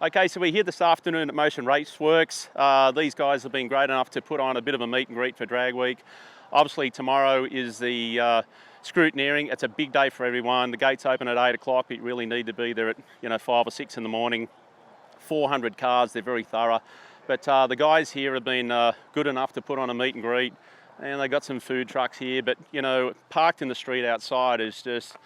Okay, so we're here this afternoon at Motion Raceworks. These guys have been great enough to put on a bit of a meet and greet for Drag Week. Obviously tomorrow is the scrutineering. It's a big day for everyone. The gates open at 8 o'clock, but you really need to be there at 5 or 6 in the morning. 400 cars, they're very thorough. But the guys here have been good enough to put on a meet and greet. And they got some food trucks here, but parked in the street outside is just,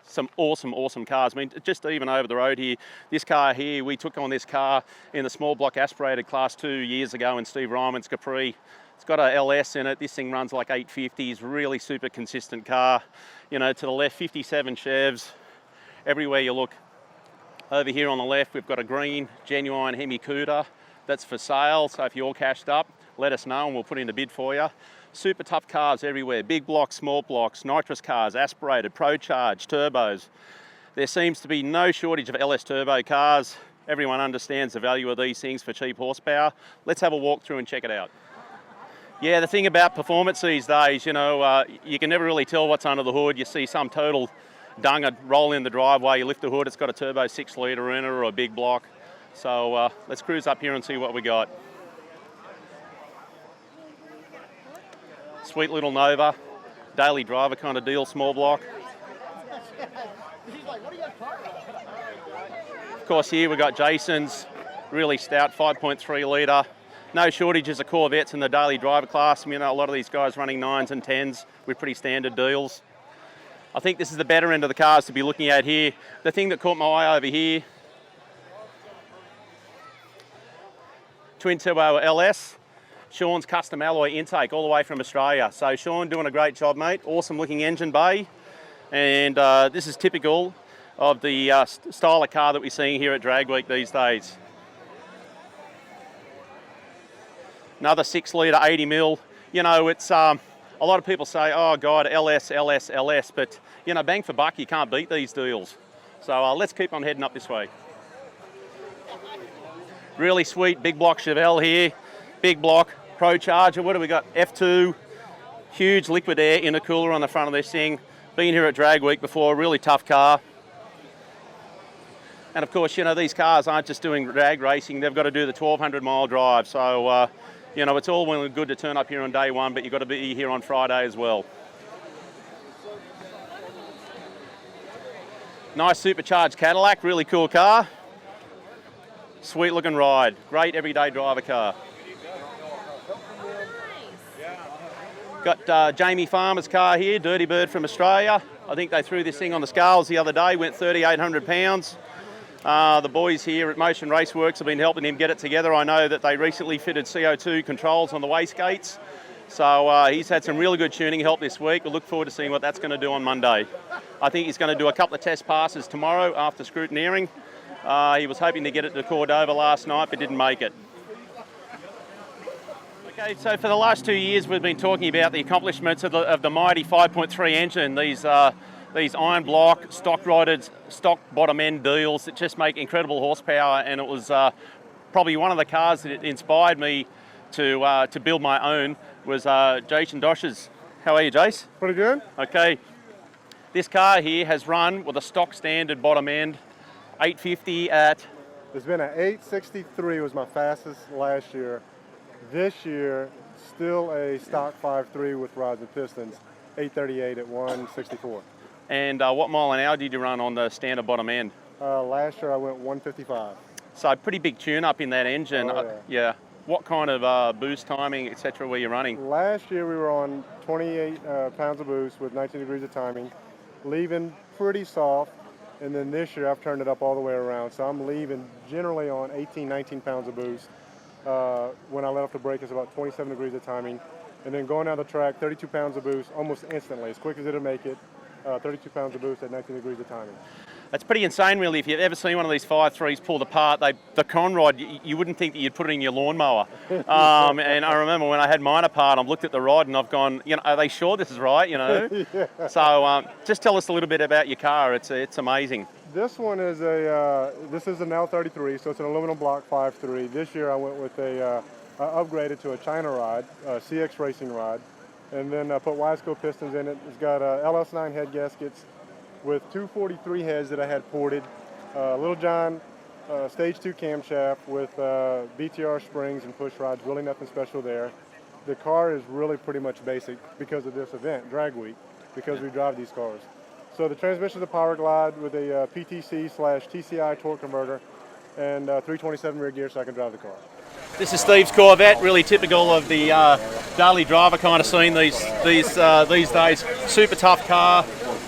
some awesome cars. I mean, just even over the road here, this car here, we took on this car in the small block aspirated Class 2 years ago in Steve Ryman's Capri. It's got a LS in it. This thing runs like 850s, really super consistent car. To the left, 57 Chevs, everywhere you look. Over here on the left, we've got a green, genuine Hemi Cuda that's for sale. So if you're all cashed up, let us know and we'll put in a bid for you. Super tough cars everywhere, big blocks, small blocks, nitrous cars, aspirated, pro-charged, turbos. There seems to be no shortage of LS turbo cars. Everyone understands the value of these things for cheap horsepower. Let's have a walk through and check it out. Yeah, the thing about performance these days, you can never really tell what's under the hood. You see some total dunger roll in the driveway, you lift the hood, it's got a turbo 6 litre in it or a big block. So let's cruise up here and see what we got. Sweet little Nova, daily driver kind of deal, small block. Of course here we've got Jason's really stout 5.3 litre. No shortages of Corvettes in the daily driver class. A lot of these guys running 9s and 10s with pretty standard deals. I think this is the better end of the cars to be looking at here. The thing that caught my eye over here, twin turbo LS. Sean's custom alloy intake all the way from Australia. So Sean, doing a great job, mate. Awesome looking engine bay. And this is typical of the style of car that we're seeing here at Drag Week these days. Another 6 litre 80 mil. It's a lot of people say, oh God, LS, but bang for buck, you can't beat these deals. So let's keep on heading up this way. Really sweet big block Chevelle here. Big block. Pro Charger, what do we got? F2, huge liquid air intercooler on the front of this thing. Been here at Drag Week before, really tough car. And of course, these cars aren't just doing drag racing, they've got to do the 1,200 mile drive. So, it's all well and good to turn up here on day one, but you've got to be here on Friday as well. Nice supercharged Cadillac, really cool car. Sweet looking ride, great everyday driver car. Got Jamie Farmer's car here, Dirty Bird from Australia. I think they threw this thing on the scales the other day, went 3,800 pounds. The boys here at Motion Raceworks have been helping him get it together. I know that they recently fitted CO2 controls on the wastegates. So he's had some really good tuning help this week. We'll look forward to seeing what that's going to do on Monday. I think he's going to do a couple of test passes tomorrow after scrutineering. He was hoping to get it to Cordova last night, but didn't make it. Okay, so for the last 2 years we've been talking about the accomplishments of the mighty 5.3 engine, these iron block, stock rodded, stock bottom end deals that just make incredible horsepower, and it was probably one of the cars that inspired me to build my own was Jason Dosh's. How are you, Jace? Pretty good. Okay, this car here has run with a stock standard bottom end, 850 at... There's been an 863 was my fastest last year. This year, still a stock 5.3 with rods and pistons, 838 at 164. And what mile an hour did you run on the standard bottom end? Last year I went 155. So pretty big tune up in that engine. Oh, yeah. What kind of boost timing, etc. were you running? Last year we were on 28 pounds of boost with 19 degrees of timing, leaving pretty soft. And then this year I've turned it up all the way around. So I'm leaving generally on 18, 19 pounds of boost. When I let off the brake, it's about 27 degrees of timing. And then going down the track, 32 pounds of boost almost instantly, as quick as it'll make it. 32 pounds of boost at 19 degrees of timing. That's pretty insane, really. If you've ever seen one of these 5.3s pulled apart, the conrod, you wouldn't think that you'd put it in your lawnmower. And I remember when I had mine apart, I've looked at the rod and I've gone, are they sure this is right, Yeah. So just tell us a little bit about your car. It's amazing. This one is this is an L33, so it's an aluminum block 5.3. This year I went with I upgraded to a China rod, CX racing rod, and then put Wiseco pistons in it. It's got LS9 head gaskets with 243 heads that I had ported. Little John Stage 2 camshaft with BTR springs and push rods, really nothing special there. The car is really pretty much basic because of this event, Drag Week, because we drive these cars. So the transmission is a power glide with a PTC/TCI torque converter and 327 rear gear so I can drive the car. This is Steve's Corvette, really typical of the daily driver kind of scene these days. Super tough car.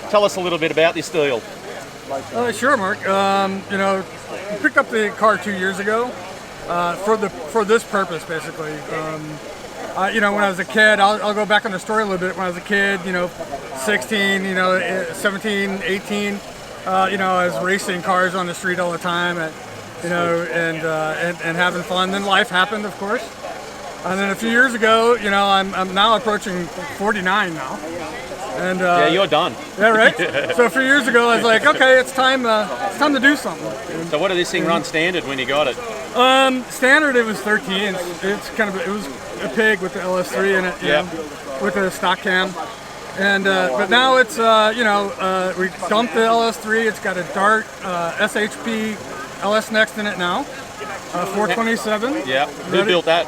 Tell us a little bit about this deal. Sure, Mark. You know, we picked up the car 2 years ago for this purpose, basically. You know, when I was a kid, I'll go back on the story a little bit. When I was a kid, you know, 16, you know, 17, 18, you know, I was racing cars on the street all the time, you know, and having fun. Then life happened, of course. And then a few years ago, you know, I'm now approaching 49 now. And yeah, you're done. Yeah, right. So a few years ago, I was like, okay, it's time to do something. So what did this thing run standard when you got it? Standard, it was 13. It's kind of, it was a pig with the LS3 in it, you know, with a stock cam. And but now it's you know, we dumped the LS3. It's got a Dart SHP LS Next in it now. 427. Yeah. Who built that?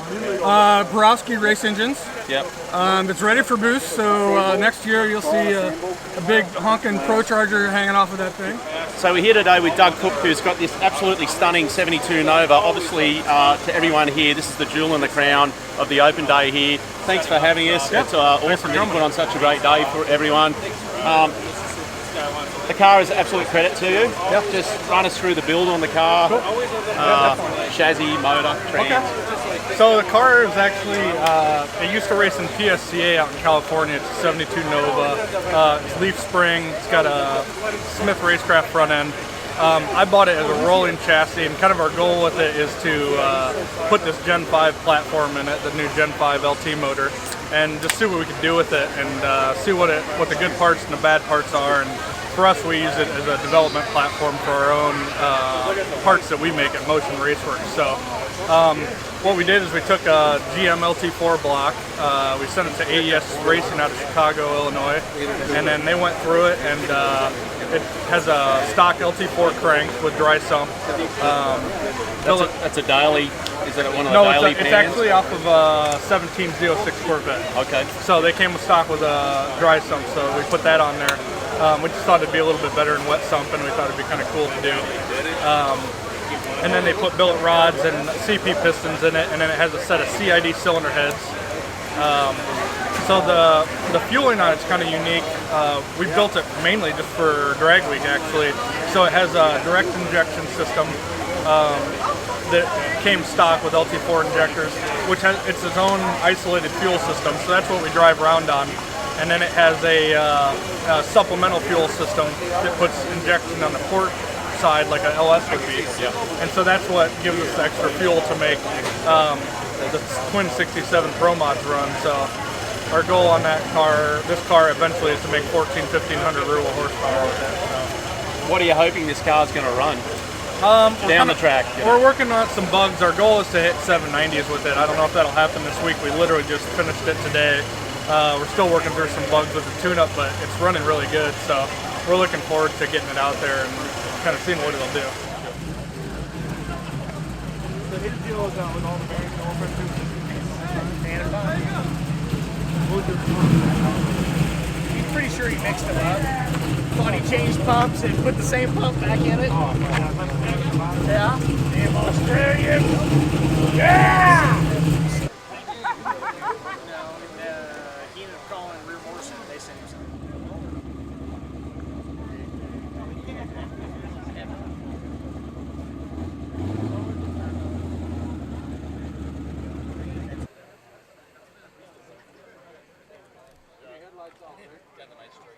Borowski Race Engines. Yep. It's ready for boost, so next year you'll see a big honking Pro Charger hanging off of that thing. So we're here today with Doug Cook, who's got this absolutely stunning 72 Nova. Obviously, to everyone here, this is the jewel in the crown of the open day here. Thanks for having us. Yep. It's awesome that you put on such a great day for everyone. The car is absolute credit to you. Yep. Just run us through the build on the car. Cool. Chassis, motor, trans. Okay. So the car is actually, it used to race in PSCA out in California. It's a 72 Nova. It's leaf spring. It's got a Smith Racecraft front end. I bought it as a rolling chassis, and kind of our goal with it is to put this Gen 5 platform in it, the new Gen 5 LT motor, and just see what we can do with it, and see what the good parts and the bad parts are. And for us, we use it as a development platform for our own parts that we make at Motion Raceworks. So what we did is we took a GM LT4 block, we sent it to AES Racing out of Chicago, Illinois, and then they went through it, and it has a stock LT4 crank with dry sump. That's a daily. Is it one of the daily pans? It's actually off of a 1706 Corvette. Okay. So they came with stock with a dry sump, so we put that on there. We just thought it'd be a little bit better in wet sump, and we thought it'd be kind of cool to do. And then they put billet rods and CP pistons in it, and then it has a set of CID cylinder heads. So the fueling on it's kind of unique. We built it mainly just for drag week, actually. So it has a direct injection system that came stock with LT4 injectors, which it's its own isolated fuel system. So that's what we drive around on. And then it has a supplemental fuel system that puts injection on the port side like an LS would be. Yeah. And so that's what gives us the extra fuel to make the twin 67 Pro mods run. So our goal on this car eventually is to make 1500 real horsepower with it. So. What are you hoping this car's going to run? Down the track. We're working on some bugs. Our goal is to hit 790s with it. I don't know if that'll happen this week. We literally just finished it today. We're still working through some bugs with the tune-up, but it's running really good. So we're looking forward to getting it out there and kind of seeing what it'll do. So his deal is with all the bearings going for he's pretty sure he mixed them up. Thought he changed pumps and put the same pump back in it. Yeah. Damn Australian. Yeah! He ended up calling rear Morrison and they sent him something. Headlights off, right? Got the nice straight.